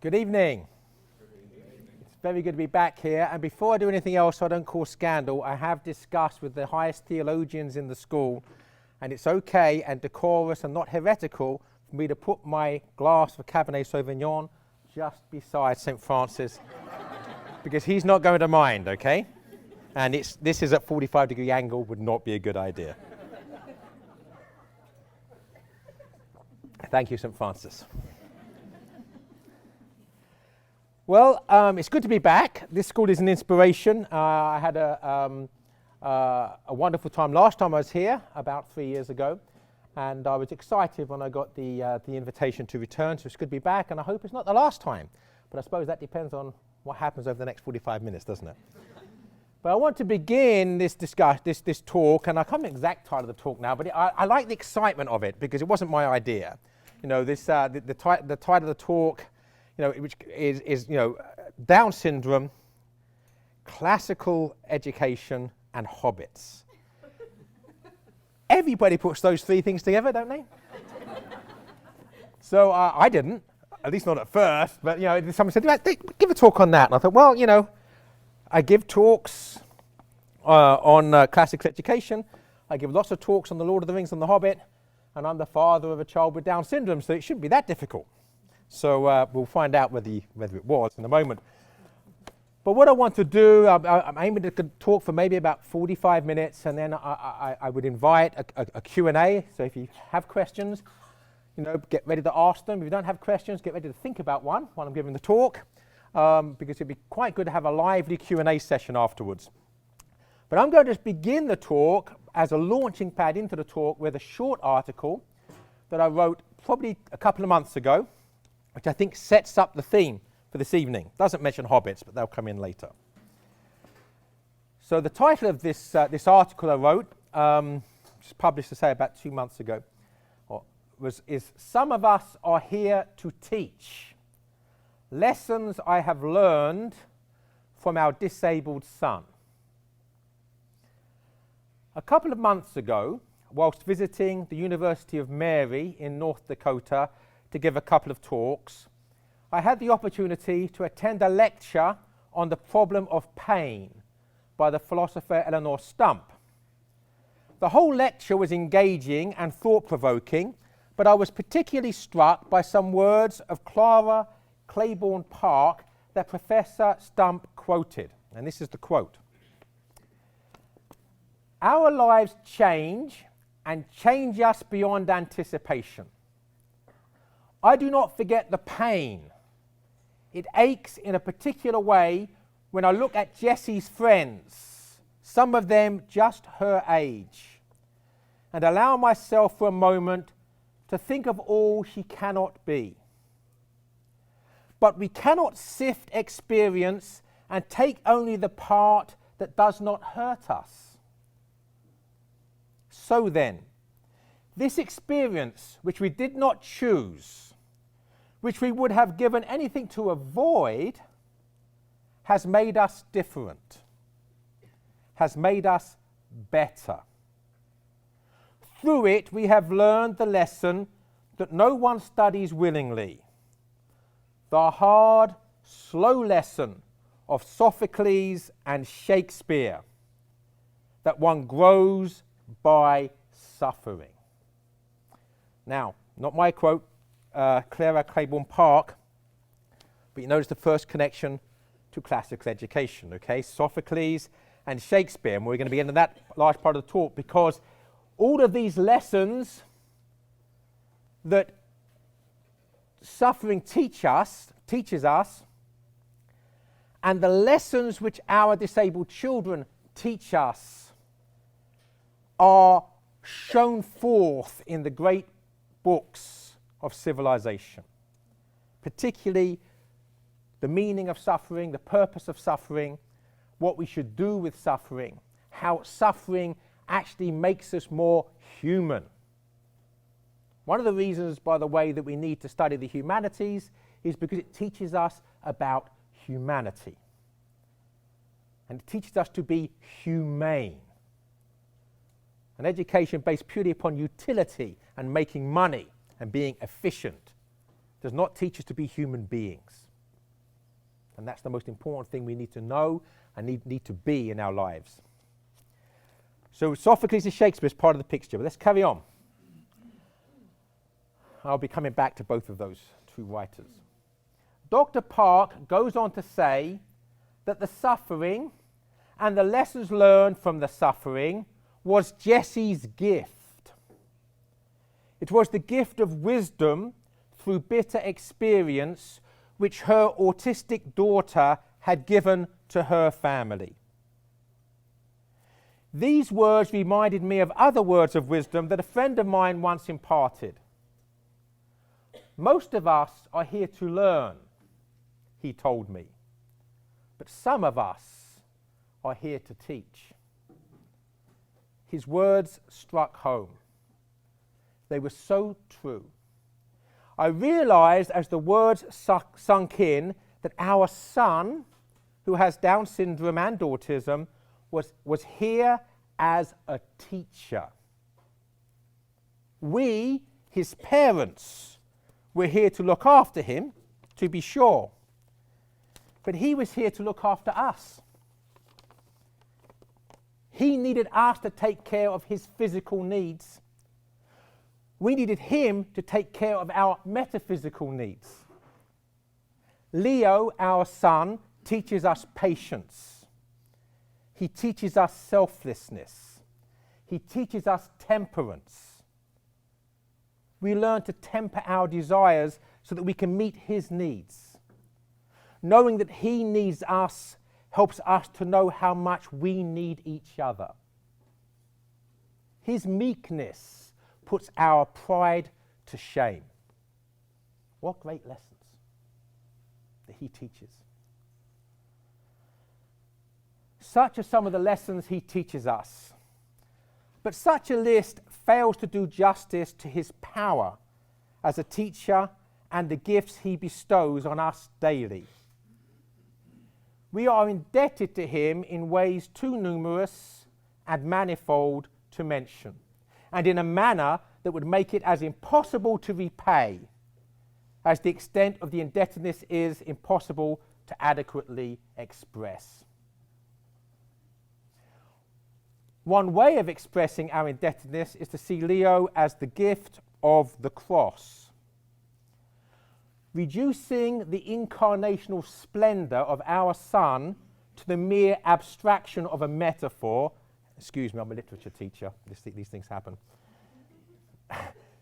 Good evening. It's very good to be back here. And before I do anything else, so I don't cause scandal, I have discussed with the highest theologians in the school, and it's okay and decorous and not heretical for me to put my glass of Cabernet Sauvignon just beside St. Francis, because he's not going to mind, okay? And this is at 45-degree angle, would not be a good idea. Thank you, St. Francis. Well, it's good to be back. This school is an inspiration. I had a wonderful time last time I was here, about 3 years ago, and I was excited when I got the invitation to return, so it's good to be back, and I hope it's not the last time. But I suppose that depends on what happens over the next 45 minutes, doesn't it? But I want to begin this talk, and I can't remember the exact title of the talk now, but I like the excitement of it, because it wasn't my idea. You know, the title of the talk, you know, which is Down syndrome, classical education, and hobbits. Everybody puts those three things together, don't they? So I didn't, at least not at first. But someone said, "Give a talk on that," and I thought, well, I give talks on classical education. I give lots of talks on the Lord of the Rings and the Hobbit, and I'm the father of a child with Down syndrome, so it shouldn't be that difficult. So we'll find out whether it was in a moment. But what I want to do, I'm aiming to talk for maybe about 45 minutes, and then I would invite a Q&A. So if you have questions, get ready to ask them. If you don't have questions, get ready to think about one while I'm giving the talk, because it'd be quite good to have a lively Q&A session afterwards. But I'm going to begin the talk as a launching pad into the talk with a short article that I wrote probably a couple of months ago, which I think sets up the theme for this evening. Doesn't mention hobbits, but they'll come in later. So the title of this article I wrote, which was published, to say, about 2 months ago, is "Some of Us Are Here to Teach. Lessons I Have Learned from Our Disabled Son." A couple of months ago, whilst visiting the University of Mary in North Dakota to give a couple of talks, I had the opportunity to attend a lecture on the problem of pain by the philosopher Eleanor Stump. The whole lecture was engaging and thought-provoking, but I was particularly struck by some words of Clara Claiborne Park that Professor Stump quoted, and this is the quote: "Our lives change, and change us beyond anticipation. I do not forget the pain. It aches in a particular way when I look at Jessie's friends, some of them just her age, and allow myself for a moment to think of all she cannot be. But we cannot sift experience and take only the part that does not hurt us. So then, this experience which we did not choose, which we would have given anything to avoid, has made us different, has made us better. Through it, we have learned the lesson that no one studies willingly, the hard, slow lesson of Sophocles and Shakespeare, that one grows by suffering." Now, not my quote, Clara Claiborne Park, but you notice the first connection to classical education, okay? Sophocles and Shakespeare, and we're going to be into that large part of the talk, because all of these lessons that suffering teaches us, and the lessons which our disabled children teach us, are shown forth in the great books of civilization, particularly the meaning of suffering, the purpose of suffering, what we should do with suffering, how suffering actually makes us more human. One of the reasons, by the way, that we need to study the humanities is because it teaches us about humanity. And it teaches us to be humane. An education based purely upon utility and making money and being efficient does not teach us to be human beings. And that's the most important thing we need to know and need to be in our lives. So Sophocles and Shakespeare is part of the picture, but let's carry on. I'll be coming back to both of those two writers. Dr. Park goes on to say that the suffering and the lessons learned from the suffering was Jessie's gift. It was the gift of wisdom through bitter experience which her autistic daughter had given to her family. These words reminded me of other words of wisdom that a friend of mine once imparted. Most of us are here to learn, he told me, but some of us are here to teach. His words struck home. They were so true. I realized as the words sunk in that our son, who has Down syndrome and autism, was here as a teacher. We, his parents, were here to look after him, to be sure. But he was here to look after us. He needed us to take care of his physical needs. We needed him to take care of our metaphysical needs. Leo, our son, teaches us patience. He teaches us selflessness. He teaches us temperance. We learn to temper our desires so that we can meet his needs. Knowing that he needs us helps us to know how much we need each other. His meekness puts our pride to shame. What great lessons that he teaches. Such are some of the lessons he teaches us. But such a list fails to do justice to his power as a teacher and the gifts he bestows on us daily. We are indebted to him in ways too numerous and manifold to mention, and in a manner that would make it as impossible to repay as the extent of the indebtedness is impossible to adequately express. One way of expressing our indebtedness is to see Leo as the gift of the cross. Reducing the incarnational splendor of our Son to the mere abstraction of a metaphor. Excuse me, I'm a literature teacher. These things happen.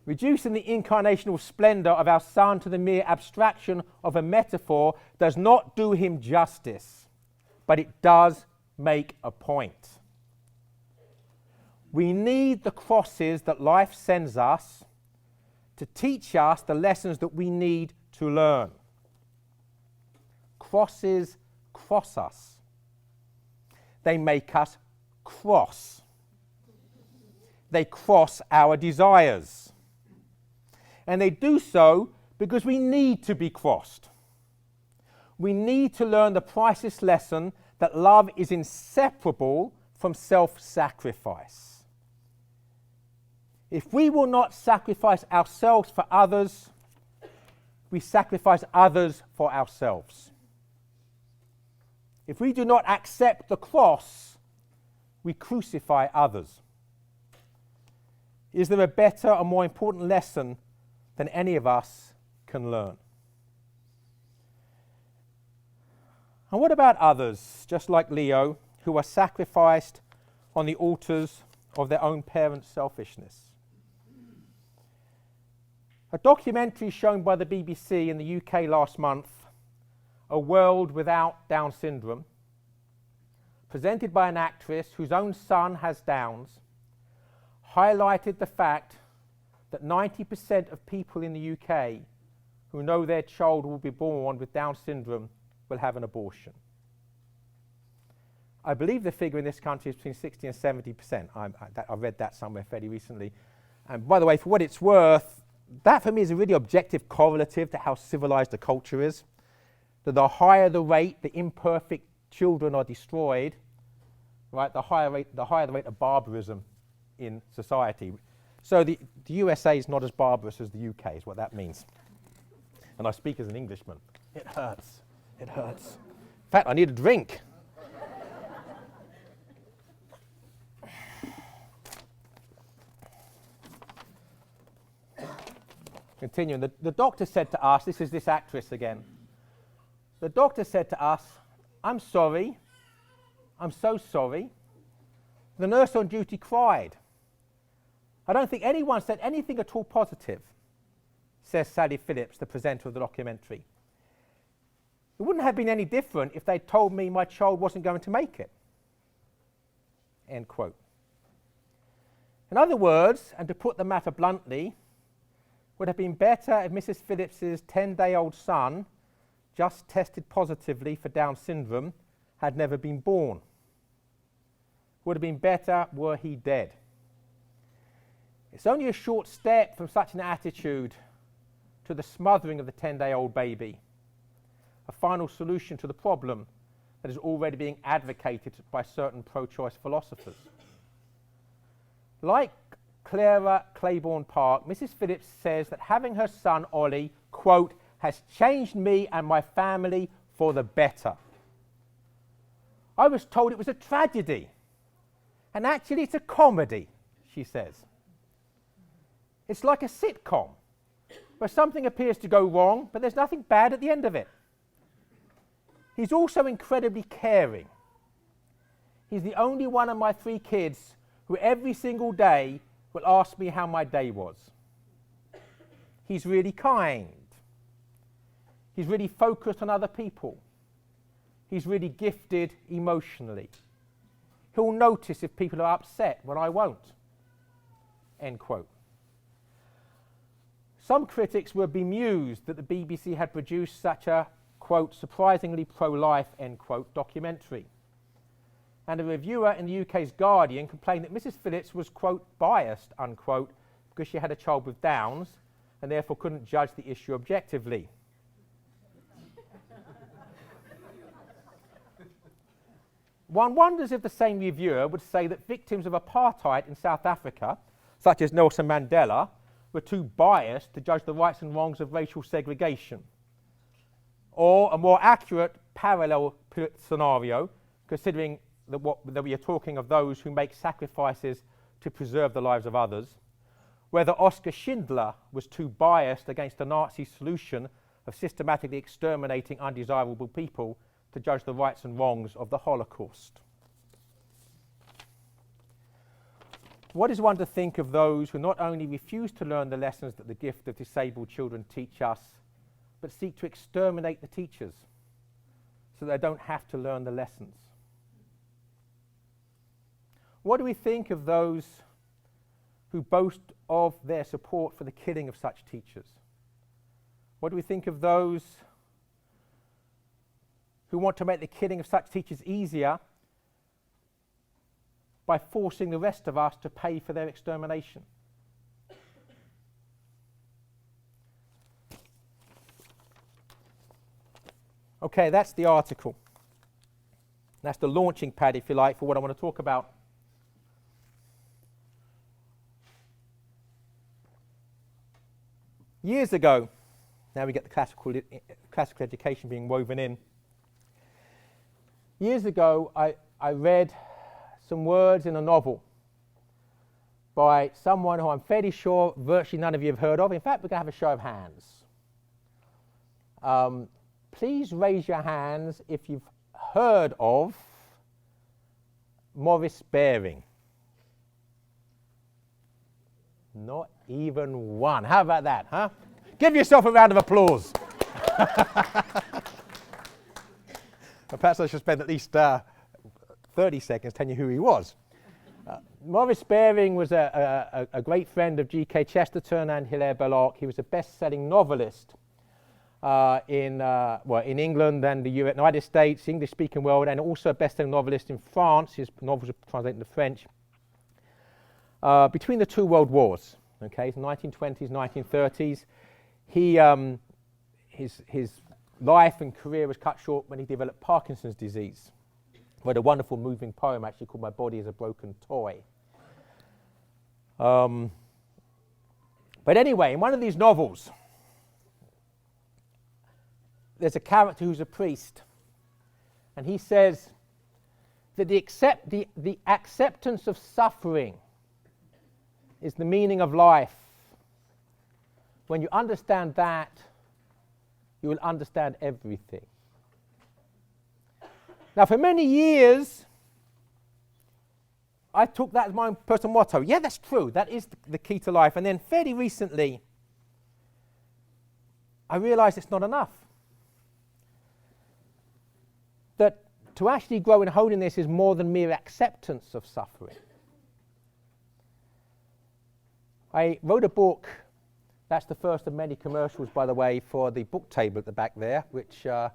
Reducing the incarnational splendor of our Son to the mere abstraction of a metaphor does not do him justice, but it does make a point. We need the crosses that life sends us to teach us the lessons that we need to learn. Crosses cross us. They make us cross. They cross our desires. And they do so because we need to be crossed. We need to learn the priceless lesson that love is inseparable from self-sacrifice. If we will not sacrifice ourselves for others, we sacrifice others for ourselves. If we do not accept the cross, we crucify others. Is there a better or more important lesson than any of us can learn? And what about others, just like Leo, who are sacrificed on the altars of their own parents' selfishness? A documentary shown by the BBC in the UK last month, A World Without Down Syndrome, presented by an actress whose own son has Downs, highlighted the fact that 90% of people in the UK who know their child will be born with Down syndrome will have an abortion. I believe the figure in this country is between 60 and 70%. I read that somewhere fairly recently. And by the way, for what it's worth, that for me is a really objective correlative to how civilized the culture is. That the higher the rate, the imperfect children are destroyed, right? The higher the rate of barbarism in society. So the USA is not as barbarous as the UK, is what that means. And I speak as an Englishman. It hurts. It hurts. In fact, I need a drink. Continuing, the doctor said to us, this is this actress again. The doctor said to us, "I'm sorry. I'm so sorry." The nurse on duty cried. I don't think anyone said anything at all positive, says Sally Phillips, the presenter of the documentary. It wouldn't have been any different if they'd told me my child wasn't going to make it. End quote. In other words, and to put the matter bluntly, would have been better if Mrs. Phillips's 10-day-old son, just tested positively for Down syndrome, had never been born. Would have been better were he dead. It's only a short step from such an attitude to the smothering of the 10-day-old baby, a final solution to the problem that is already being advocated by certain pro-choice philosophers. Like Clara Claiborne Park, Mrs. Phillips says that having her son Ollie, quote, has changed me and my family for the better. I was told it was a tragedy, and actually it's a comedy, she says. It's like a sitcom, where something appears to go wrong, but there's nothing bad at the end of it. He's also incredibly caring. He's the only one of my 3 kids who every single day will ask me how my day was. He's really kind. He's really focused on other people. He's really gifted emotionally. He'll notice if people are upset when I won't. End quote. Some critics were bemused that the BBC had produced such a, quote, surprisingly pro-life, end quote, documentary. And a reviewer in the UK's Guardian complained that Mrs. Phillips was, quote, biased, unquote, because she had a child with Downs and therefore couldn't judge the issue objectively. One wonders if the same reviewer would say that victims of apartheid in South Africa, such as Nelson Mandela, were too biased to judge the rights and wrongs of racial segregation. Or a more accurate parallel scenario, considering that we are talking of those who make sacrifices to preserve the lives of others, whether Oskar Schindler was too biased against the Nazi solution of systematically exterminating undesirable people to judge the rights and wrongs of the Holocaust. What is one to think of those who not only refuse to learn the lessons that the gift of disabled children teach us, but seek to exterminate the teachers so they don't have to learn the lessons? What do we think of those who boast of their support for the killing of such teachers? What do we think of those who want to make the killing of such teachers easier by forcing the rest of us to pay for their extermination? Okay, that's the article. That's the launching pad, if you like, for what I want to talk about. Years ago, now we get the classical education being woven in. Years ago, I read some words in a novel by someone who I'm fairly sure virtually none of you have heard of. In fact, we're going to have a show of hands. Please raise your hands if you've heard of Maurice Baring. Not even one. How about that, huh? Give yourself a round of applause. Perhaps I should spend at least 30 seconds telling you who he was. Maurice Baring was a great friend of G.K. Chesterton and Hilaire Belloc. He was a best-selling novelist in England and the United States, English-speaking world, and also a best-selling novelist in France. His novels are translated into French. Between the 2 world wars, okay, the 1920s, 1930s, his life and career was cut short when he developed Parkinson's disease. He wrote a wonderful moving poem actually called My Body is a Broken Toy. But anyway, in one of these novels, there's a character who's a priest, and he says that the acceptance of suffering is the meaning of life. When you understand that, you will understand everything. Now, for many years, I took that as my own personal motto. Yeah, that's true. That is the key to life. And then fairly recently, I realized it's not enough. That to actually grow in holiness is more than mere acceptance of suffering. I wrote a book. That's the first of many commercials, by the way, for the book table at the back there, which you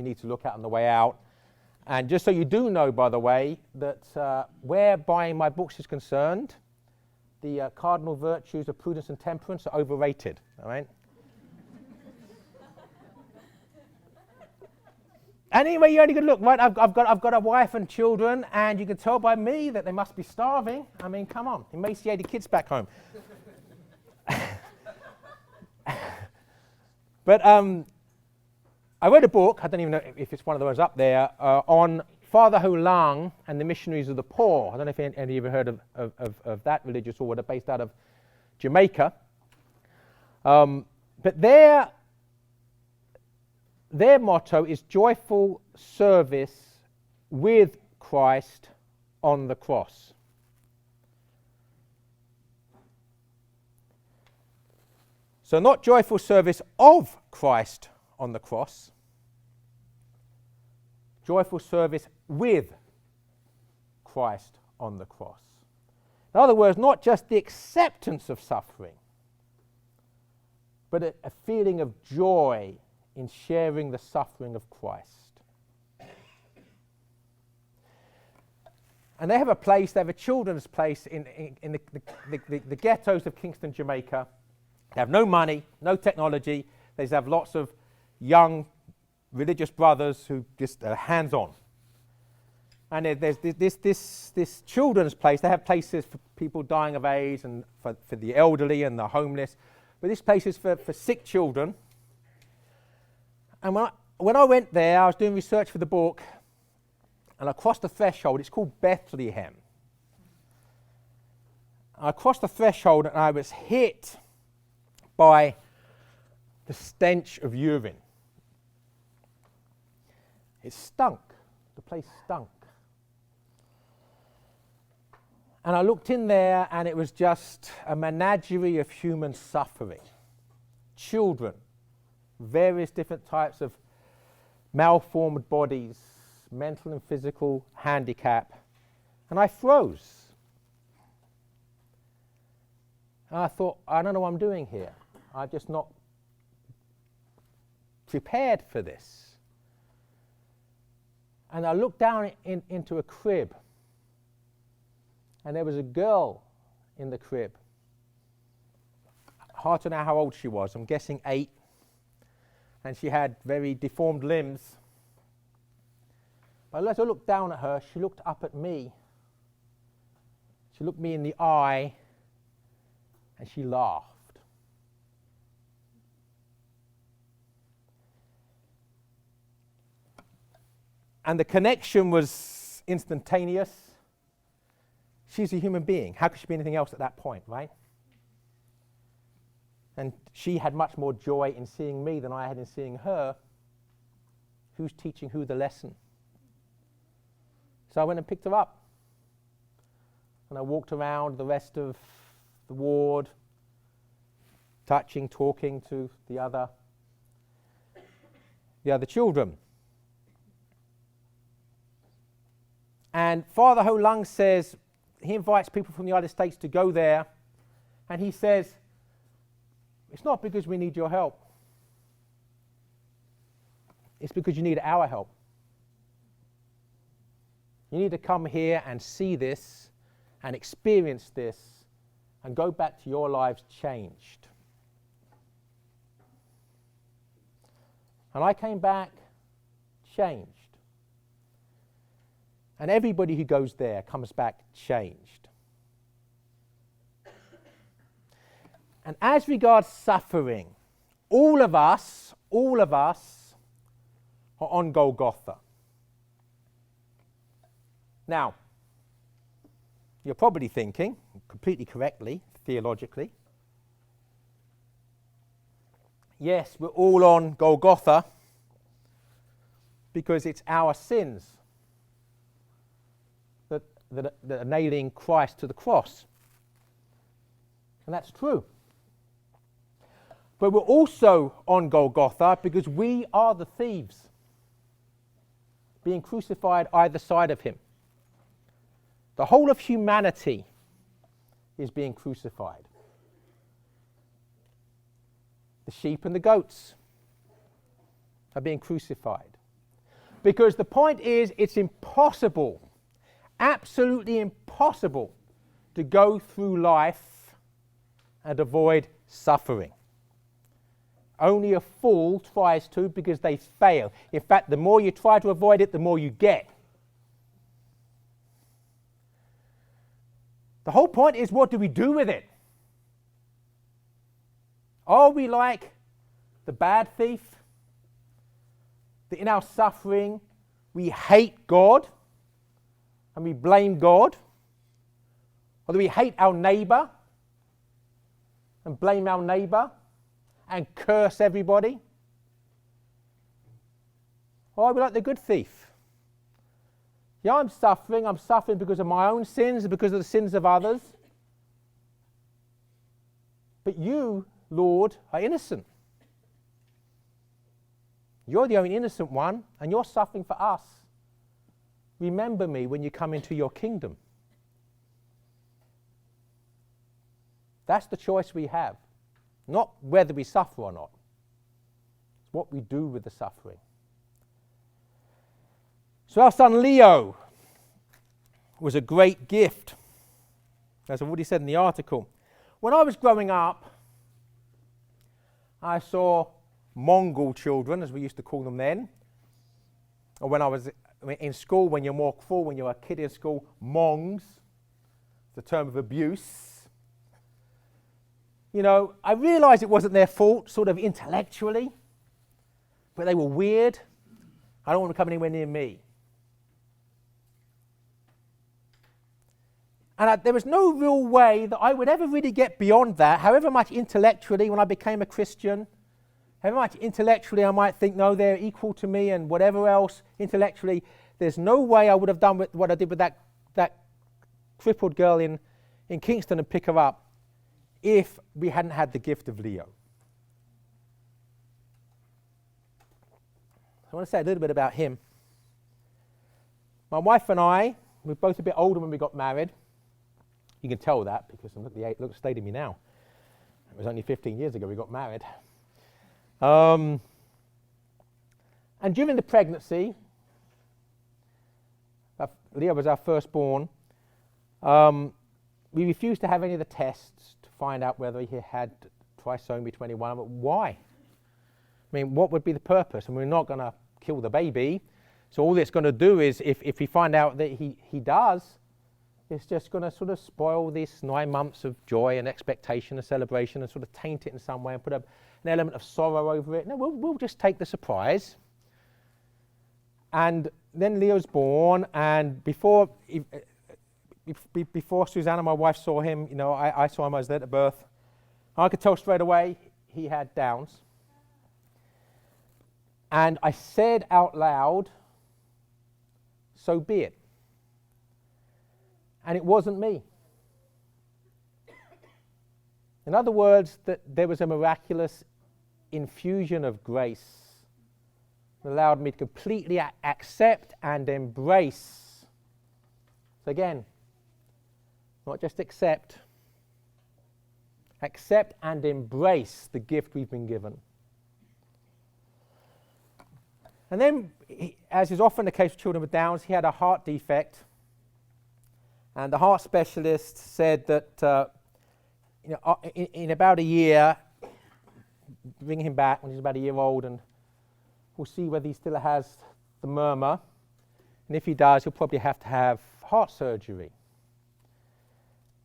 need to look at on the way out. And just so you do know, by the way, that where buying my books is concerned, the cardinal virtues of prudence and temperance are overrated. All right. Anyway, you only can look, right? I've got a wife and children, and you can tell by me that they must be starving. I mean, come on, emaciated kids back home. But I read a book, I don't even know if it's one of the ones up there, on Father Ho Lung and the Missionaries of the Poor. I don't know if any of you have heard of that religious order based out of Jamaica. But their motto is joyful service with Christ on the cross. So not joyful service of Christ on the cross, joyful service with Christ on the cross. In other words, not just the acceptance of suffering, but a feeling of joy in sharing the suffering of Christ. And they have a place, they have a children's place in the ghettos of Kingston, Jamaica. They have no money, no technology. They just have lots of young religious brothers who just are hands-on. And there's this children's place. They have places for people dying of AIDS and for the elderly and the homeless. But this place is for sick children. And when I went there, I was doing research for the book, and I crossed the threshold. It's called Bethlehem. I crossed the threshold, and I was hit by the stench of urine. It stunk. The place stunk. And I looked in there, and it was just a menagerie of human suffering. Children, various different types of malformed bodies, mental and physical handicap. And I froze. And I thought, I don't know what I'm doing here. I'm just not prepared for this. And I looked down into a crib, and there was a girl in the crib. Hard to know how old she was. I'm guessing 8. And she had very deformed limbs. But as I looked down at her, she looked up at me. She looked me in the eye, and she laughed. And the connection was instantaneous. She's a human being. How could she be anything else at that point, right? And she had much more joy in seeing me than I had in seeing her. Who's teaching who the lesson? So I went and picked her up. And I walked around the rest of the ward, touching, talking to the other children. And Father Ho Lung says, he invites people from the United States to go there, and he says, it's not because we need your help. It's because you need our help. You need to come here and see this and experience this and go back to your lives changed. And I came back changed. And everybody who goes there comes back changed. And as regards suffering, all of us on Golgotha. Now, you're probably thinking, completely correctly, theologically, yes, we're all on Golgotha because it's our sins that are nailing Christ to the cross. And that's true. But we're also on Golgotha because we are the thieves being crucified either side of him. The whole of humanity is being crucified. The sheep and the goats are being crucified. Because the point is, it's impossible, absolutely impossible, to go through life and avoid suffering. Only a fool tries to, because they fail. In fact, the more you try to avoid it, the more you get. The whole point is, what do we do with it? Are we like the bad thief? That in our suffering, we hate God and we blame God? Or do we hate our neighbor and blame our neighbor and curse everybody? Or are we like the good thief? Yeah, I'm suffering because of my own sins and because of the sins of others. But you, Lord, are innocent. You're the only innocent one, and you're suffering for us. Remember me when you come into your kingdom. That's the choice we have. Not whether we suffer or not. It's what we do with the suffering. So our son Leo was a great gift, as I've already said in the article. When I was growing up, I saw Mongol children, as we used to call them then. Or when I was in school, when you're more cool, when you're a kid in school, Mongs, the term of abuse. You know, I realised it wasn't their fault, sort of intellectually, but they were weird. I don't want to come anywhere near me. And there was no real way that I would ever really get beyond that, however much intellectually, when I became a Christian, however much intellectually I might think, no, they're equal to me and whatever else intellectually, there's no way I would have done what I did with that crippled girl in Kingston and pick her up if we hadn't had the gift of Leo. I want to say a little bit about him. My wife and I, we were both a bit older when we got married. You can tell that because look at the state of me now. It was only 15 years ago we got married. And during the pregnancy, Leo was our firstborn, we refused to have any of the tests to find out whether he had trisomy 21. But why? I mean, what would be the purpose? And we're not going to kill the baby. So all it's going to do is, if we find out that he does, it's just going to sort of spoil these 9 months of joy and expectation and celebration and sort of taint it in some way and put an element of sorrow over it. No, we'll just take the surprise. And then Leo's born, and before Susanna, my wife, saw him, you know, I saw him, I was there at birth. I could tell straight away he had Downs. And I said out loud, so be it. And it wasn't me. In other words, that there was a miraculous infusion of grace that allowed me to completely accept and embrace. So again, not just accept and embrace the gift we've been given. And then, as is often the case with children with Downs, he had a heart defect. And the heart specialist said that in about a year, bring him back when he's about a year old, and we'll see whether he still has the murmur. And if he does, he'll probably have to have heart surgery.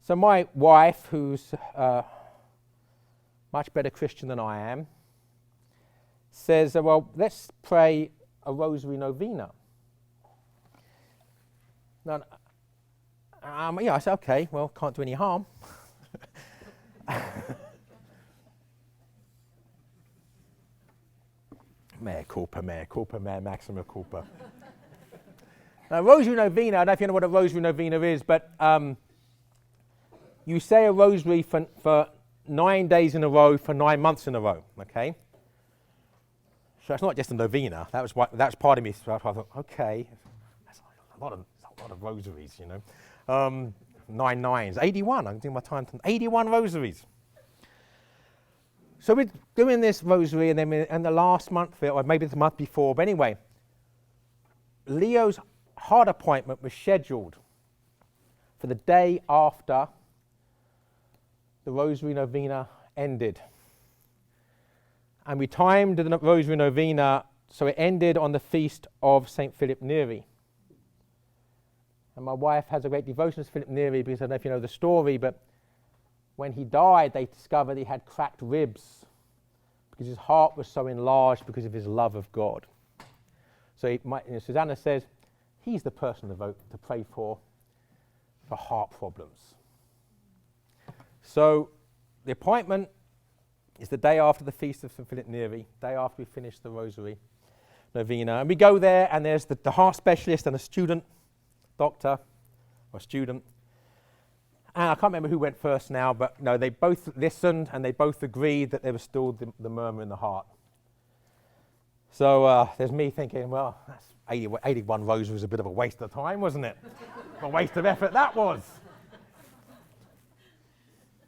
So my wife, who's a much better Christian than I am, says, well, let's pray a rosary novena. Now, I said, okay, well, can't do any harm. Mea culpa, maxima culpa. Now, rosary novena, I don't know if you know what a rosary novena is, but you say a rosary for 9 days in a row for 9 months in a row, okay? So it's not just a novena. That's part of me. So I thought, okay, that's a lot of rosaries, 9 nines, 81. I'm doing my time. 81 rosaries. So we're doing this rosary, and then in the last month, or maybe the month before, but anyway, Leo's heart appointment was scheduled for the day after the rosary novena ended. And we timed the rosary novena so it ended on the feast of St. Philip Neri. And my wife has a great devotion to Philip Neri because I don't know if you know the story, but when he died, they discovered he had cracked ribs because his heart was so enlarged because of his love of God. So Susanna says, he's the person to pray for heart problems. So the appointment is the day after the feast of St. Philip Neri, day after we finish the rosary novena. And we go there, and there's the heart specialist and a student, doctor or student. And I can't remember who went first now, but no, they both listened and they both agreed that there was still the murmur in the heart. So there's me thinking, well, that's 81 rosaries was a bit of a waste of time, wasn't it? A waste of effort that was.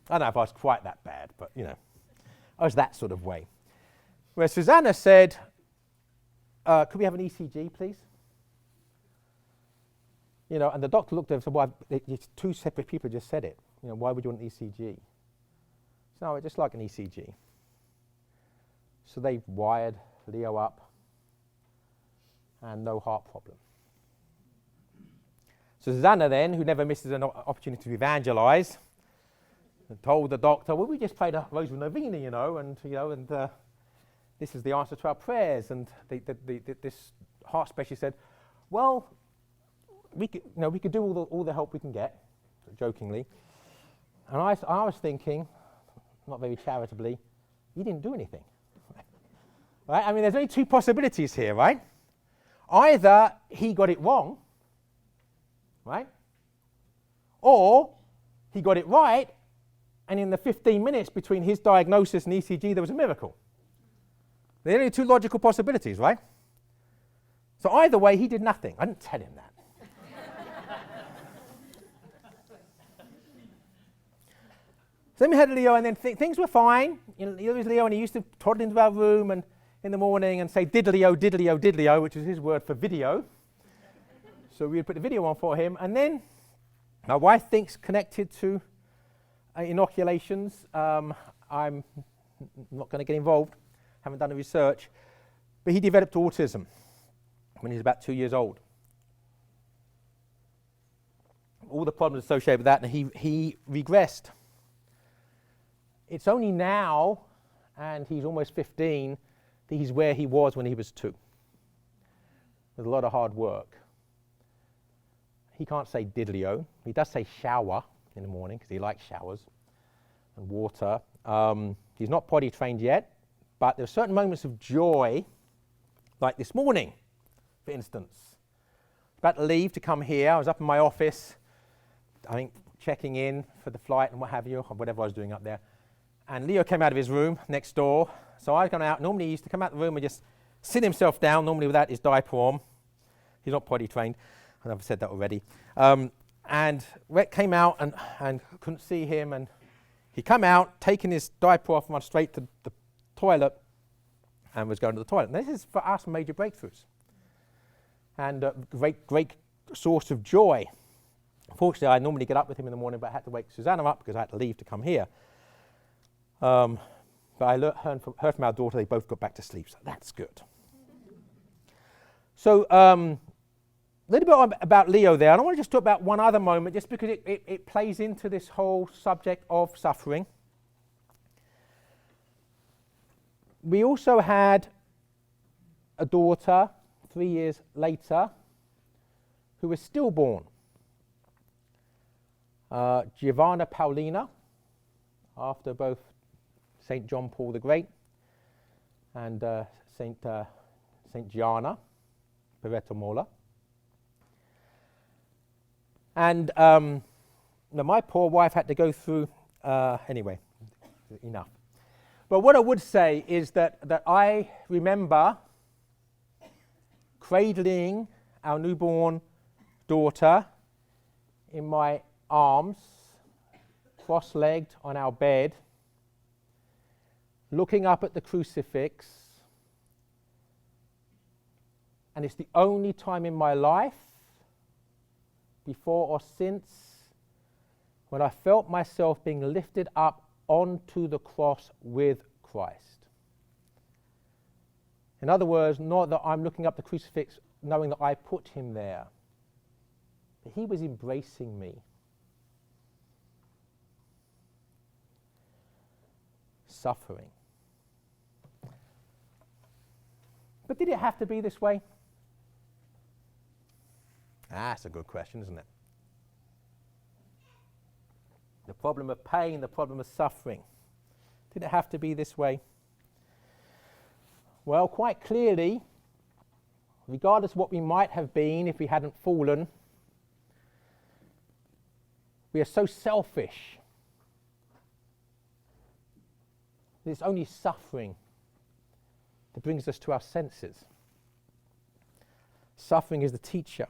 I don't know if I was quite that bad, but I was that sort of way. Where Susanna said, could we have an ECG, please? And the doctor looked at her and said, well, it's two separate people just said it. Why would you want an ECG? So, no, I just like an ECG. So they wired Leo up and no heart problem. So Susanna then, who never misses an opportunity to evangelize, told the doctor, well, we just prayed a rosary novena, and this is the answer to our prayers. And this heart specialist said, well, we could do all the help we can get, jokingly. And I was thinking, not very charitably, you didn't do anything. Right? I mean, there's only two possibilities here, right? Either he got it wrong, right? Or he got it right, and in the 15 minutes between his diagnosis and ECG, there was a miracle. There are only two logical possibilities, right? So either way, he did nothing. I didn't tell him that. So then we had Leo, and then things were fine. There was Leo, and he used to toddle into our room and in the morning and say diddly-o, diddly-o, diddly-o, which is his word for video. So we would put the video on for him. And then my wife thinks connected to inoculations. I'm not going to get involved. Haven't done the research. But he developed autism when he was about 2 years old. All the problems associated with that, and he regressed. It's only now, and he's almost 15, that he's where he was when he was 2. With a lot of hard work. He can't say diddly-o. He does say shower in the morning, because he likes showers and water. He's not potty trained yet, but there are certain moments of joy, like this morning, for instance. About to leave to come here. I was up in my office, I think checking in for the flight and what have you, or whatever I was doing up there. And Leo came out of his room next door. So I was going out. Normally he used to come out of the room and just sit himself down, normally without his diaper on. He's not potty trained. I've said that already. And Rhett came out and couldn't see him. And he came out, taking his diaper off and went straight to the toilet and was going to the toilet. And this is, for us, major breakthroughs. And great source of joy. Unfortunately, I normally get up with him in the morning, but I had to wake Susanna up because I had to leave to come here. But I heard from our daughter, they both got back to sleep, so that's good. So a little bit about Leo there, and I want to just talk about one other moment, just because it plays into this whole subject of suffering. We also had a daughter 3 years later, who was stillborn. Giovanna Paulina, after both St. John Paul the Great and St. Gianna Beretta-Molla. And my poor wife had to go through, anyway, enough. But what I would say is that I remember cradling our newborn daughter in my arms, cross-legged on our bed, looking up at the crucifix. And it's the only time in my life, before or since, when I felt myself being lifted up onto the cross with Christ. In other words, not that I'm looking up the crucifix knowing that I put him there, but he was embracing me. Suffering. But did it have to be this way? That's a good question, isn't it? The problem of pain, the problem of suffering. Did it have to be this way? Well, quite clearly, regardless of what we might have been if we hadn't fallen, we are so selfish. It's only suffering that brings us to our senses. Suffering is the teacher.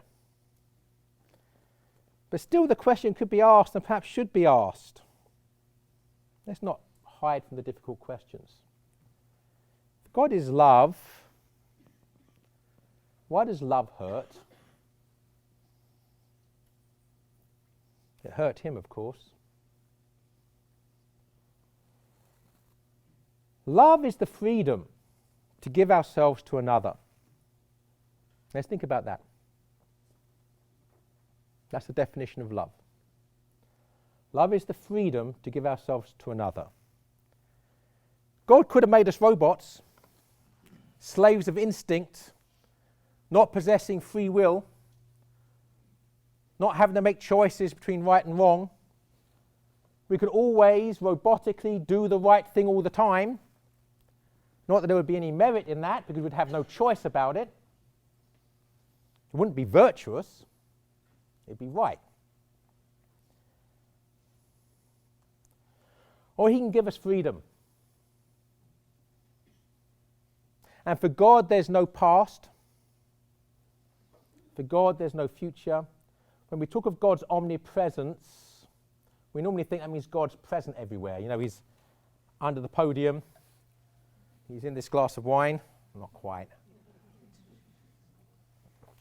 But still the question could be asked, and perhaps should be asked. Let's not hide from the difficult questions. If God is love, why does love hurt? It hurt him, of course. Love is the freedom to give ourselves to another. Let's think about that. That's the definition of love. Love is the freedom to give ourselves to another. God could have made us robots, slaves of instinct, not possessing free will, not having to make choices between right and wrong. We could always robotically do the right thing all the time. Not that there would be any merit in that, because we'd have no choice about it. It wouldn't be virtuous. It'd be right. Or he can give us freedom. And for God, there's no past. For God, there's no future. When we talk of God's omnipresence, we normally think that means God's present everywhere. You know, he's under the podium. He's in this glass of wine. Not quite.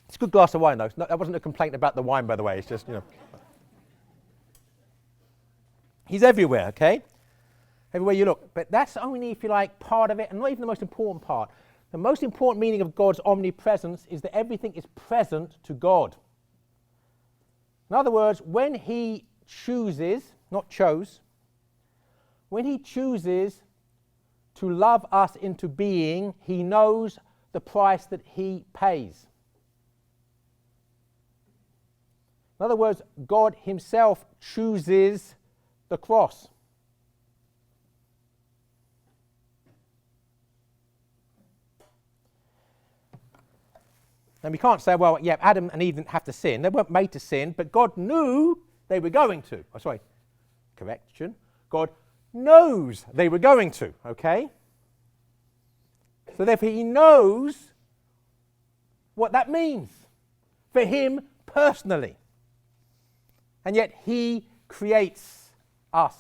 It's a good glass of wine, though. That wasn't a complaint about the wine, by the way. It's just, you know. He's everywhere, okay? Everywhere you look. But that's only, if you like, part of it, and not even the most important part. The most important meaning of God's omnipresence is that everything is present to God. In other words, when he chooses, not chose, when he chooses to love us into being, he knows the price that he pays. In other words, God himself chooses the cross. And we can't say, well, yeah, Adam and Eve didn't have to sin. They weren't made to sin, but God knew they were going to. Oh, sorry, correction. God knows they were going to, okay? So therefore he knows what that means for him personally. And yet he creates us.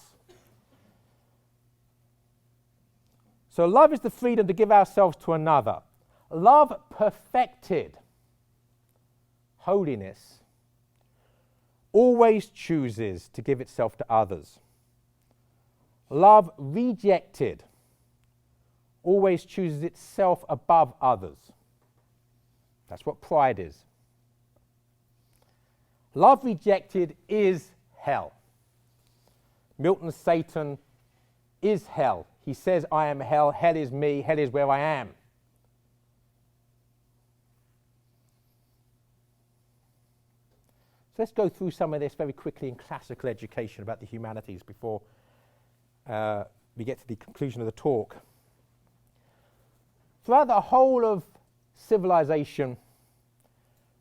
So love is the freedom to give ourselves to another. Love perfected. Holiness always chooses to give itself to others. Love rejected always chooses itself above others. That's what pride is. Love rejected is hell. Milton's Satan is hell. He says, I am hell, hell is me, hell is where I am. So let's go through some of this very quickly in classical education about the humanities before we get to the conclusion of the talk. Throughout the whole of civilization,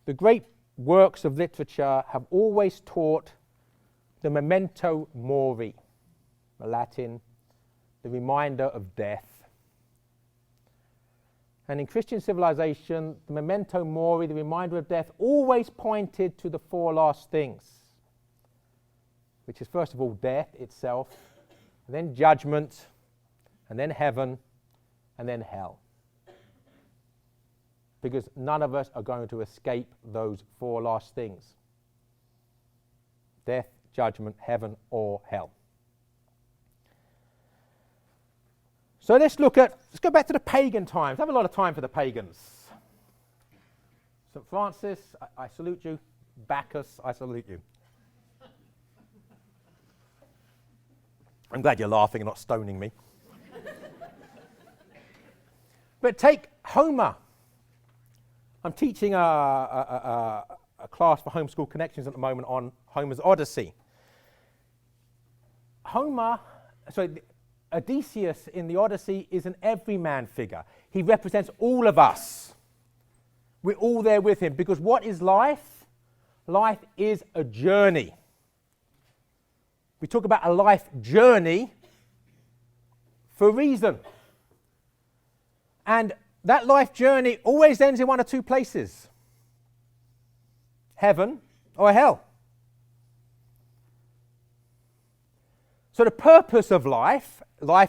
the great works of literature have always taught the memento mori, the Latin, the reminder of death. And in Christian civilization, the memento mori, the reminder of death, always pointed to the four last things, which is first of all death itself, and then judgment, and then heaven, and then hell. Because none of us are going to escape those four last things: death, judgment, heaven, or hell. So let's go back to the pagan times. I have a lot of time for the pagans. St. Francis, I salute you. Bacchus, I salute you. I'm glad you're laughing and not stoning me. But take Homer. I'm teaching a class for Homeschool Connections at the moment on Homer's Odyssey. Odysseus in the Odyssey is an everyman figure. He represents all of us. We're all there with him, because what is life? Life is a journey. We talk about a life journey for a reason. And that life journey always ends in one of two places: heaven or hell. So the purpose of life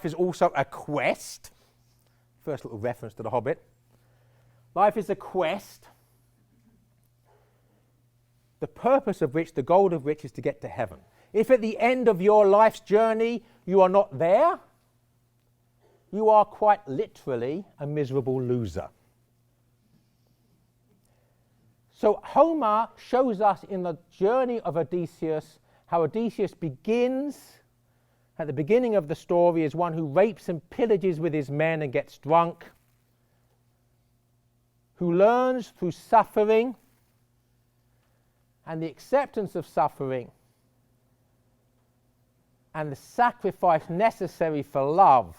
is also a quest. First little reference to the Hobbit. Life is a quest, the purpose of which, the goal of which, is to get to heaven. If at the end of your life's journey you are not there, you are quite literally a miserable loser. So Homer shows us in the journey of Odysseus how Odysseus begins, at the beginning of the story, as one who rapes and pillages with his men and gets drunk, who learns through suffering and the acceptance of suffering and the sacrifice necessary for love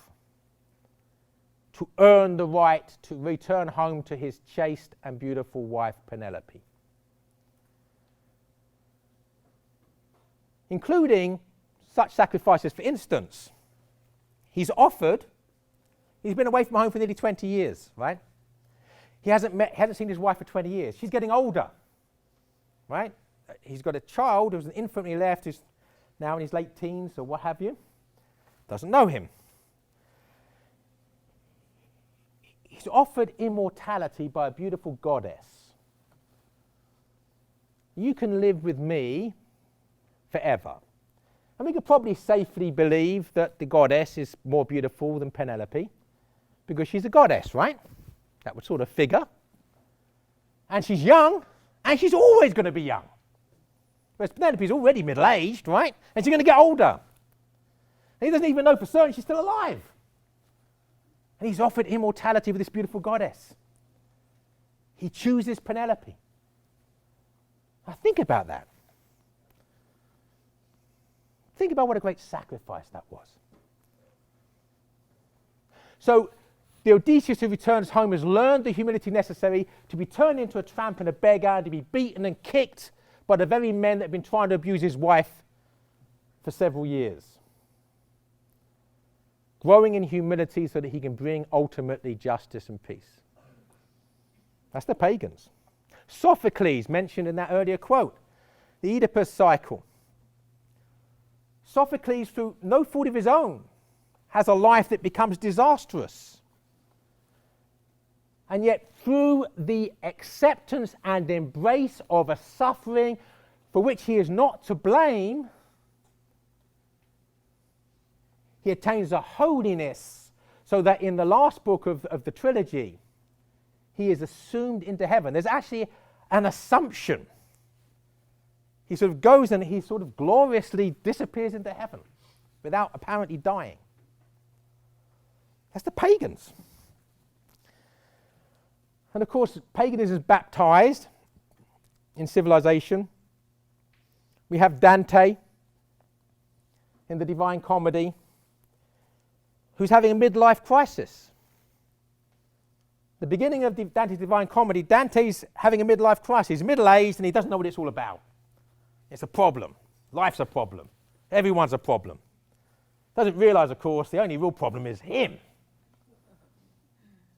to earn the right to return home to his chaste and beautiful wife Penelope, including such sacrifices. For instance, he's been away from home for nearly 20 years, right? He hasn't seen his wife for 20 years. She's getting older, right? He's got a child who was an infant when he left, who's now in his late teens or what have you. Doesn't know him. He's offered immortality by a beautiful goddess. You can live with me forever. And we could probably safely believe that the goddess is more beautiful than Penelope, because she's a goddess, right? That would sort of figure. And she's young, and she's always going to be young. Whereas Penelope's already middle-aged, right? And she's going to get older. And he doesn't even know for certain she's still alive. And he's offered immortality with this beautiful goddess. He chooses Penelope. Now think about that. Think about what a great sacrifice that was. So the Odysseus who returns home has learned the humility necessary to be turned into a tramp and a beggar, and to be beaten and kicked by the very men that have been trying to abuse his wife for several years. Growing in humility so that he can bring ultimately justice and peace. That's the pagans. Sophocles, mentioned in that earlier quote, the Oedipus cycle. Sophocles, through no fault of his own, has a life that becomes disastrous. And yet, through the acceptance and embrace of a suffering for which he is not to blame, he attains a holiness, so that in the last book of the trilogy, he is assumed into heaven. There's actually an assumption. He sort of goes and he sort of gloriously disappears into heaven without apparently dying. That's the pagans. And of course, paganism is baptized in civilization. We have Dante in the Divine Comedy, who's having a midlife crisis. The beginning of Dante's Divine Comedy, Dante's having a midlife crisis. He's middle-aged and he doesn't know what it's all about. It's a problem. Life's a problem. Everyone's a problem. Doesn't realise, of course, the only real problem is him.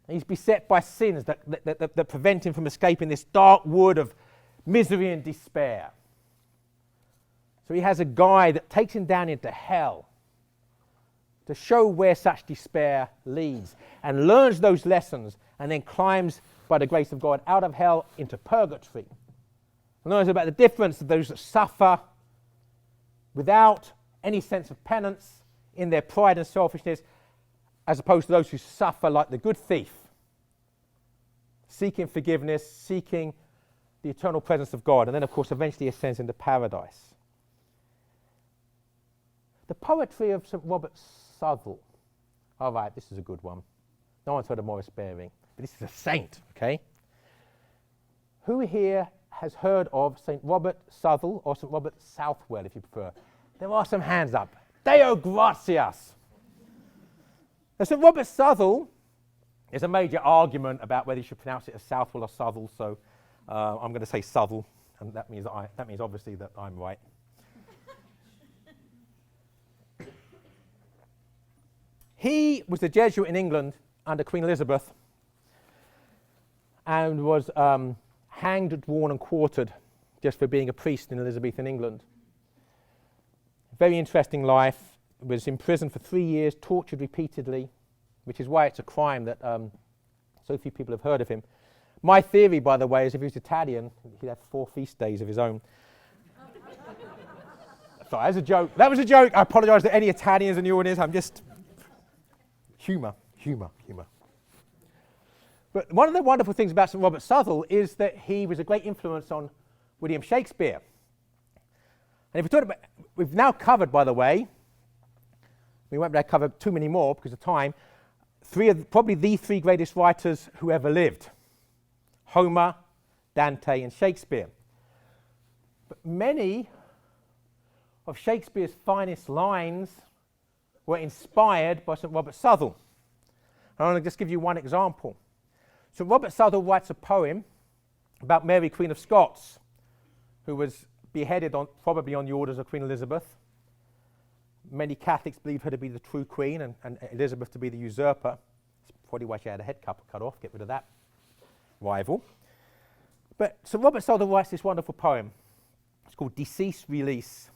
He's beset by sins that prevent him from escaping this dark wood of misery and despair. So he has a guide that takes him down into hell to show where such despair leads, and learns those lessons, and then climbs, by the grace of God, out of hell into purgatory. And learns about the difference of those that suffer without any sense of penance in their pride and selfishness, as opposed to those who suffer like the good thief, seeking forgiveness, seeking the eternal presence of God, and then, of course, eventually ascends into paradise. The poetry of St. Robert Southwell. All right, this is a good one. No one's heard of Maurice Baring, but this is a saint, okay? Who here has heard of St. Robert Southwell, or St. Robert Southwell, if you prefer? There are some hands up. Deo gratias. Now, St. Robert Southwell, there's a major argument about whether you should pronounce it as Southwell or Southwell, so I'm going to say Southwell, and that means obviously that I'm right. He was a Jesuit in England under Queen Elizabeth and was hanged, drawn and quartered just for being a priest in Elizabethan England. Very interesting life. Was imprisoned for 3 years, tortured repeatedly, which is why it's a crime that so few people have heard of him. My theory, by the way, is if he was Italian, he'd have 4 feast days of his own. Sorry, that was a joke. That was a joke. I apologise to any Italians in the audience. I'm just... Humour. But one of the wonderful things about St. Robert Southwell is that he was a great influence on William Shakespeare. And if we talk about, we've now covered, by the way, we won't be able to cover too many more because of time, probably the 3 greatest writers who ever lived: Homer, Dante, and Shakespeare. But many of Shakespeare's finest lines were inspired by St. Robert Southwell. I want to just give you one example. St. Robert Southwell writes a poem about Mary, Queen of Scots, who was beheaded probably on the orders of Queen Elizabeth. Many Catholics believe her to be the true queen and Elizabeth to be the usurper. That's probably why she had her head cut off, get rid of that rival. But St. Robert Southwell writes this wonderful poem. It's called Decease, Release.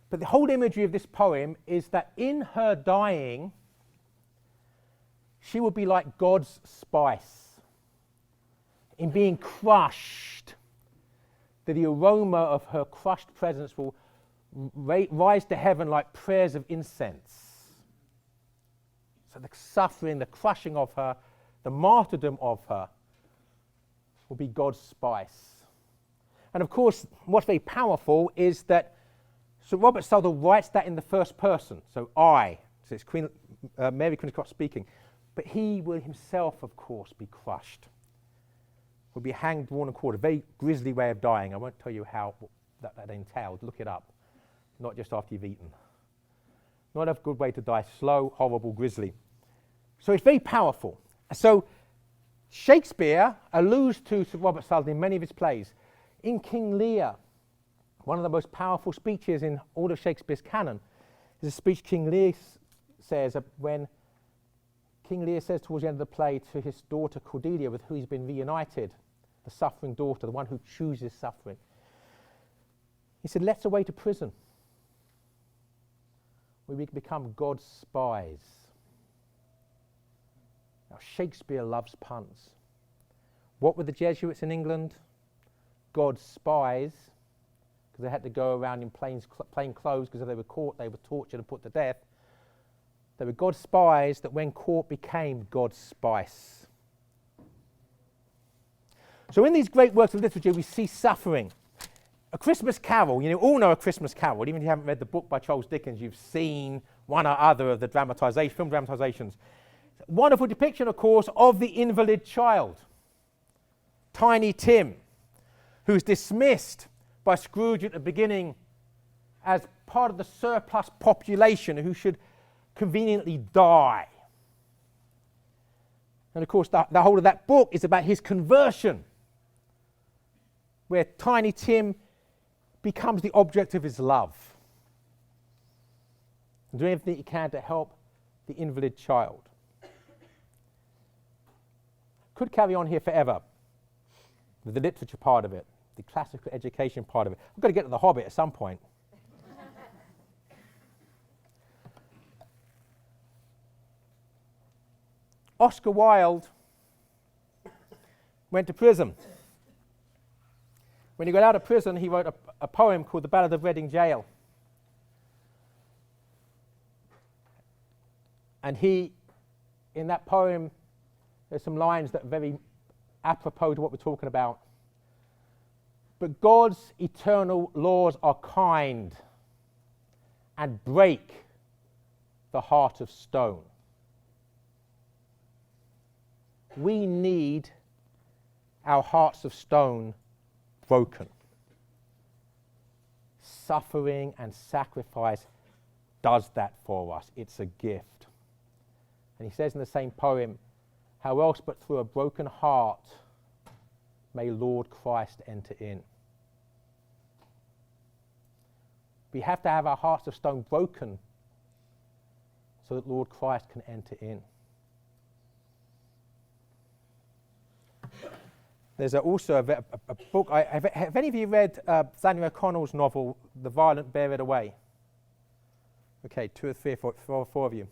But the whole imagery of this poem is that in her dying, she will be like God's spice. In being crushed, that the aroma of her crushed presence will rise to heaven like prayers of incense. So the suffering, the crushing of her, the martyrdom of her will be God's spice. And of course, what's very powerful is that St. Robert Southwell writes that in the first person, so I, so it's Mary, Queen of Scots speaking, but he will himself, of course, be crushed, will be hanged, drawn and quartered, a very grisly way of dying. I won't tell you how that entailed, look it up, not just after you've eaten. Not a good way to die, slow, horrible, grisly. So it's very powerful. So Shakespeare alludes to St. Robert Southwell in many of his plays. In King Lear, one of the most powerful speeches in all of Shakespeare's canon is a speech King Lear says when King Lear says towards the end of the play to his daughter Cordelia, with who he's been reunited, the suffering daughter, the one who chooses suffering. He said, "Let's away to prison, where we can become God's spies." Now, Shakespeare loves puns. What were the Jesuits in England? God's spies, because they had to go around in plain clothes, because if they were caught, they were tortured and put to death. They were God's spies that when caught became God's spice. So in these great works of literature, we see suffering. A Christmas Carol, you all know A Christmas Carol. Even if you haven't read the book by Charles Dickens, you've seen one or other of the film dramatizations. Wonderful depiction, of course, of the invalid child, Tiny Tim, who's dismissed by Scrooge at the beginning as part of the surplus population who should conveniently die. And of course, the whole of that book is about his conversion, where Tiny Tim becomes the object of his love, and doing everything he can to help the invalid child. Could carry on here forever with the literature part of it, the classical education part of it. I've got to get to the Hobbit at some point. Oscar Wilde went to prison. When he got out of prison, he wrote a poem called The Ballad of Reading Gaol. And in that poem, there's some lines that are very apropos to what we're talking about. But God's eternal laws are kind and break the heart of stone. We need our hearts of stone broken. Suffering and sacrifice does that for us. It's a gift. And he says in the same poem, how else but through a broken heart may Lord Christ enter in. We have to have our hearts of stone broken so that Lord Christ can enter in. There's also a book. Have any of you read Daniel O'Connell's novel, The Violent Bear It Away? Okay, 2 or 3 or 4 of you.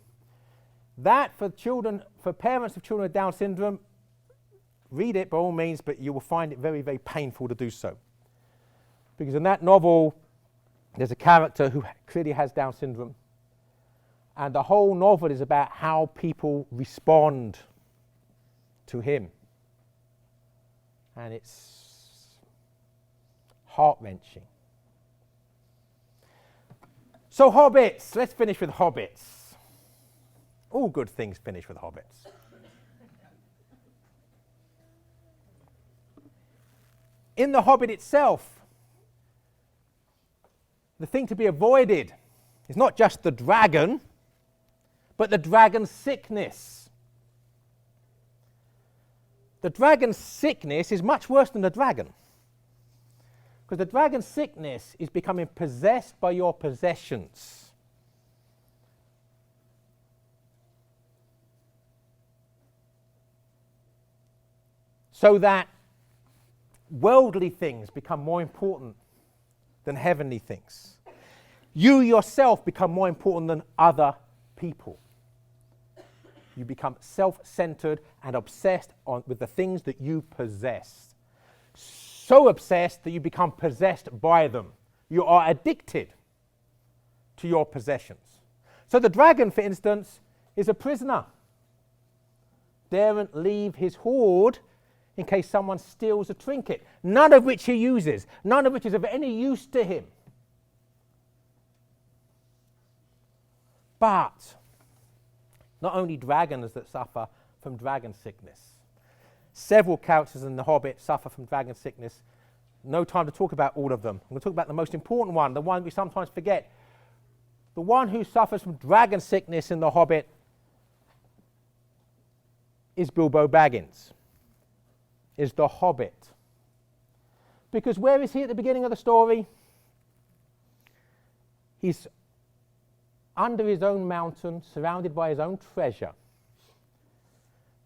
That for children, for parents of children with Down syndrome, read it by all means, but you will find it very, very painful to do so. Because in that novel, there's a character who clearly has Down syndrome. And the whole novel is about how people respond to him. And it's heart-wrenching. So Hobbits, let's finish with Hobbits. All good things finish with Hobbits. In the Hobbit itself, the thing to be avoided is not just the dragon, but the dragon's sickness. The dragon's sickness is much worse than the dragon. Because the dragon's sickness is becoming possessed by your possessions. So that worldly things become more important than heavenly things. You yourself become more important than other people. You become self-centered and obsessed with the things that you possess. So obsessed that you become possessed by them. You are addicted to your possessions. So the dragon, for instance, is a prisoner. Daren't leave his hoard in case someone steals a trinket, none of which he uses, none of which is of any use to him. But not only dragons that suffer from dragon sickness. Several characters in The Hobbit suffer from dragon sickness. No time to talk about all of them. I'm going to talk about the most important one, the one we sometimes forget. The one who suffers from dragon sickness in The Hobbit is Bilbo Baggins, is the Hobbit. Because where is he at the beginning of the story? He's under his own mountain, surrounded by his own treasure.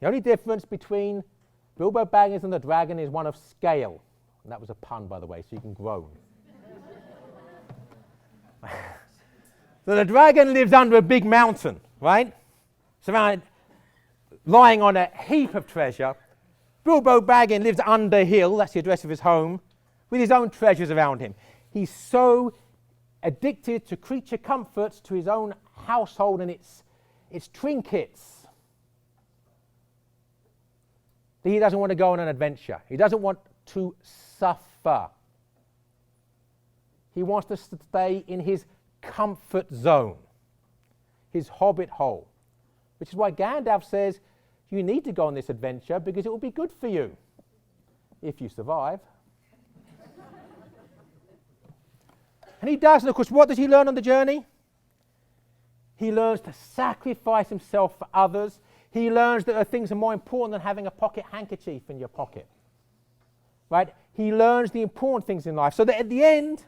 The only difference between Bilbo Baggins and the dragon is one of scale. And that was a pun, by the way, so you can groan. So the dragon lives under a big mountain, right? Surrounded, lying on a heap of treasure. Bilbo Baggins lives under a hill, that's the address of his home, with his own treasures around him. He's so addicted to creature comforts, to his own household and its trinkets, that he doesn't want to go on an adventure. He doesn't want to suffer. He wants to stay in his comfort zone, his hobbit hole, which is why Gandalf says, you need to go on this adventure because it will be good for you if you survive. And he does, and of course, what does he learn on the journey? He learns to sacrifice himself for others. He learns that things are more important than having a pocket handkerchief in your pocket. Right? He learns the important things in life. So that at the end,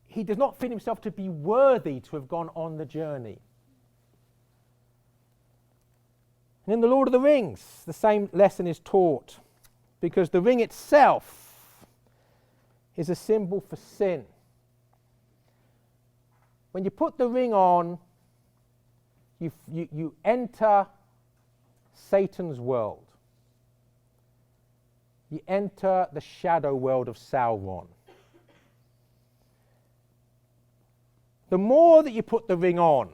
he does not feel himself to be worthy to have gone on the journey. And in The Lord of the Rings, the same lesson is taught, because the ring itself is a symbol for sin. When you put the ring on, you enter Satan's world. You enter the shadow world of Sauron. The more that you put the ring on,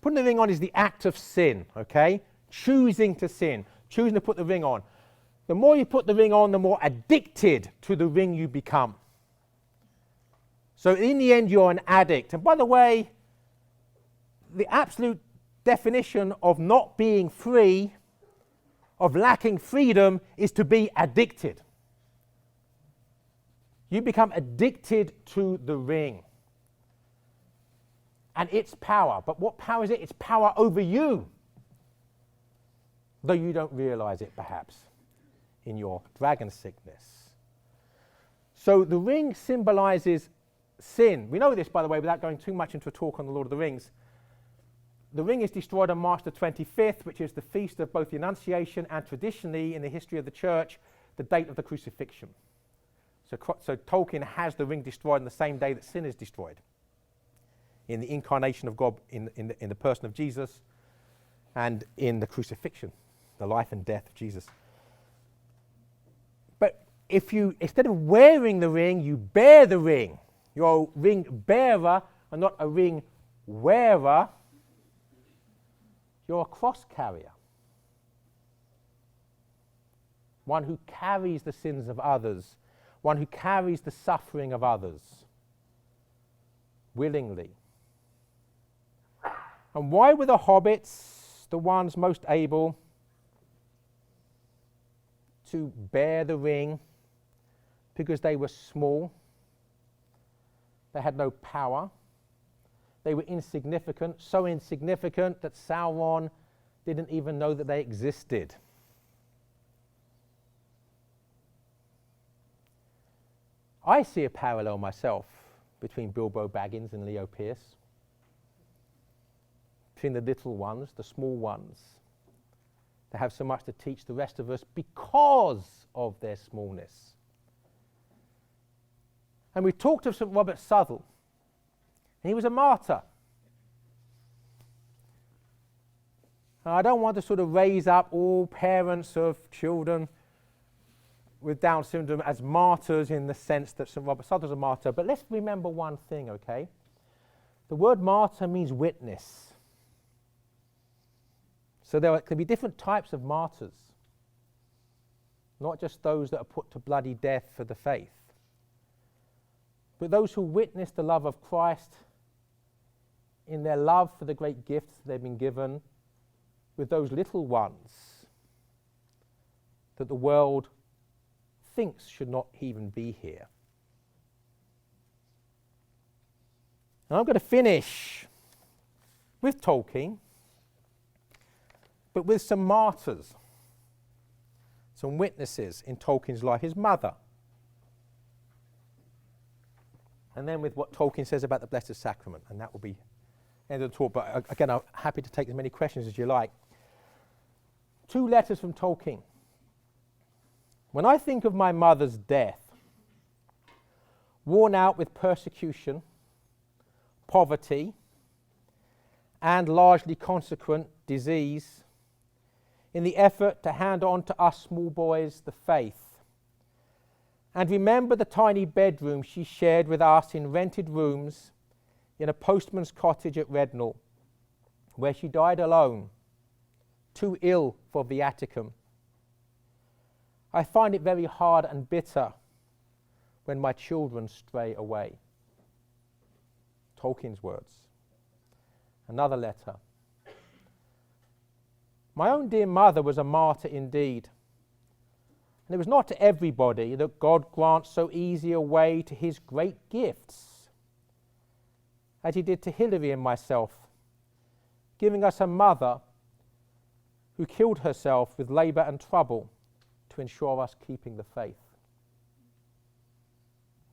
putting the ring on is the act of sin, okay? Choosing to sin, choosing to put the ring on. The more you put the ring on, the more addicted to the ring you become. So in the end, you're an addict. And by the way, the absolute definition of not being free, of lacking freedom, is to be addicted. You become addicted to the ring and its power. But what power is it? It's power over you, though you don't realize it perhaps in your dragon sickness. So the ring symbolizes sin. We know this, by the way, without going too much into a talk on the Lord of the Rings. The ring is destroyed on March the 25th, which is the feast of both the Annunciation and traditionally in the history of the church, the date of the crucifixion. So Tolkien has the ring destroyed on the same day that sin is destroyed, in the incarnation of God in the person of Jesus and in the crucifixion, the life and death of Jesus. But if you, instead of wearing the ring, you bear the ring, you're a ring bearer and not a ring wearer, you're a cross carrier. One who carries the sins of others, one who carries the suffering of others willingly. And why were the hobbits the ones most able to bear the ring? Because they were small, they had no power, they were insignificant, so insignificant that Sauron didn't even know that they existed. I see a parallel myself between Bilbo Baggins and Leo Pearce, between the little ones, the small ones, that have so much to teach the rest of us because of their smallness. And we talked of St. Robert Southwell, and he was a martyr. And I don't want to sort of raise up all parents of children with Down syndrome as martyrs in the sense that St. Robert Southwell was a martyr, but let's remember one thing, okay? The word martyr means witness. So there can be different types of martyrs, not just those that are put to bloody death for the faith, but those who witness the love of Christ in their love for the great gifts they've been given with those little ones that the world thinks should not even be here. And I'm going to finish with Tolkien, but with some martyrs, some witnesses in Tolkien's life, his mother. And then with what Tolkien says about the Blessed Sacrament, and that will be the end of the talk. But again, I'm happy to take as many questions as you like. 2 letters from Tolkien. When I think of my mother's death, worn out with persecution, poverty, and largely consequent disease, in the effort to hand on to us small boys the faith, and remember the tiny bedroom she shared with us in rented rooms in a postman's cottage at Rednall, where she died alone, too ill for viaticum. I find it very hard and bitter when my children stray away. Tolkien's words. Another letter. My own dear mother was a martyr indeed. And it was not to everybody that God grants so easy a way to his great gifts, as he did to Hilary and myself, giving us a mother who killed herself with labour and trouble to ensure us keeping the faith.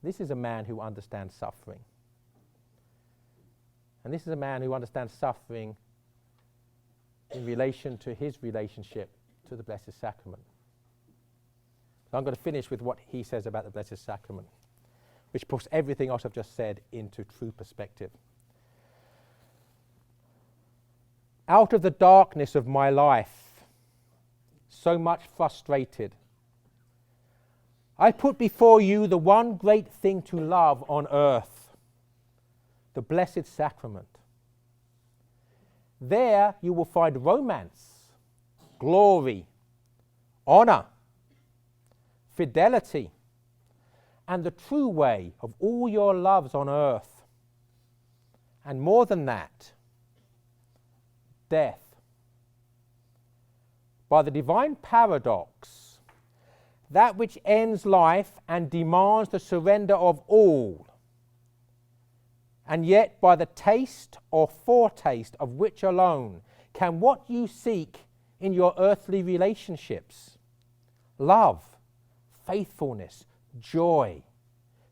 This is a man who understands suffering. And this is a man who understands suffering in relation to his relationship to the Blessed Sacrament. So I'm going to finish with what he says about the Blessed Sacrament, which puts everything else I've just said into true perspective. Out of the darkness of my life, so much frustrated, I put before you the one great thing to love on earth, the Blessed Sacrament. There you will find romance, glory, honor, fidelity, and the true way of all your loves on earth. And more than that, death. By the divine paradox, that which ends life and demands the surrender of all, and yet by the taste or foretaste of which alone can what you seek in your earthly relationships, love, faithfulness, joy,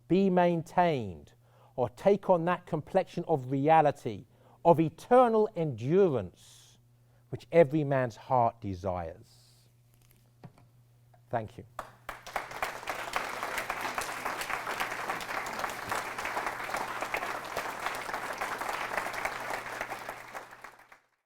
be maintained, or take on that complexion of reality, of eternal endurance, which every man's heart desires. Thank you.